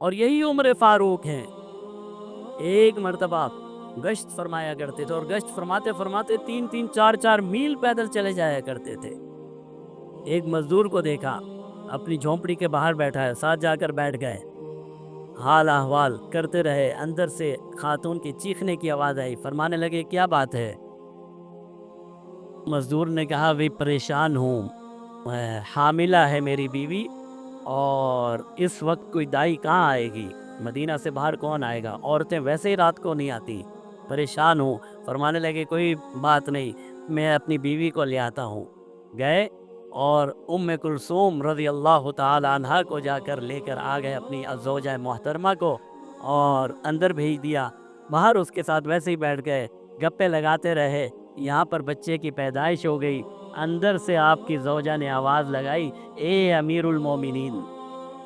اور یہی عمر فاروق ہیں۔ ایک مرتبہ گشت فرمایا کرتے تھے، اور گشت فرماتے فرماتے 3-3 4-4 میل پیدل چلے جایا کرتے تھے۔ ایک مزدور کو دیکھا، اپنی جھونپڑی کے باہر بیٹھا ہے، ساتھ جا کر بیٹھ گئے، حال احوال کرتے رہے۔ اندر سے خاتون کی چیخنے کی آواز آئی، فرمانے لگے کیا بات ہے؟ مزدور نے کہا بھی پریشان ہوں، حاملہ ہے میری بیوی، اور اس وقت کوئی دائی کہاں آئے گی، مدینہ سے باہر کون آئے گا، عورتیں ویسے ہی رات کو نہیں آتی، پریشان ہوں۔ فرمانے لگے کوئی بات نہیں، میں اپنی بیوی کو لے آتا ہوں۔ گئے اور ام کلثوم رضی اللہ تعالی عنہا کو جا کر لے کر آ گئے، اپنی زوجہ محترمہ کو، اور اندر بھیج دیا۔ باہر اس کے ساتھ ویسے ہی بیٹھ گئے، گپے لگاتے رہے۔ یہاں پر بچے کی پیدائش ہو گئی۔ اندر سے آپ کی زوجہ نے آواز لگائی، اے امیر المومنین،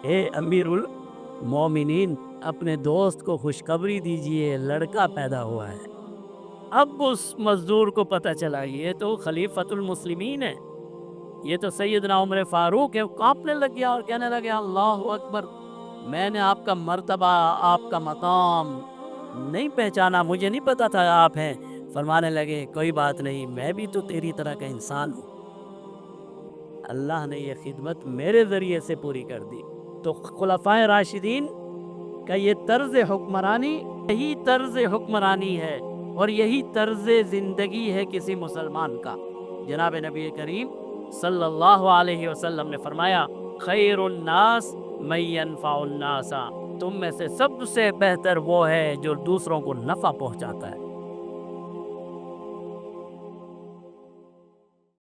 اے امیر المومنین، اپنے دوست کو خوشخبری دیجئے، لڑکا پیدا ہوا ہے۔ اب اس مزدور کو پتہ چلا یہ تو خلیفۃ المسلمین ہے، یہ تو سیدنا عمر فاروق ہے۔ کانپنے لگ گیا اور کہنے لگا اللہ اکبر، میں نے آپ کا مرتبہ، آپ کا مقام نہیں پہچانا، مجھے نہیں پتا تھا آپ ہیں۔ فرمانے لگے کوئی بات نہیں، میں بھی تو تیری طرح کا انسان ہوں، اللہ نے یہ خدمت میرے ذریعے سے پوری کر دی۔ تو خلفائے راشدین کا یہ طرز حکمرانی، یہی طرز حکمرانی ہے اور یہی طرز زندگی ہے کسی مسلمان کا۔ جناب نبی کریم صلی اللہ علیہ وسلم نے فرمایا، خیر الناس من ينفع الناس، تم میں سے سب سے بہتر وہ ہے جو دوسروں کو نفع پہنچاتا ہے۔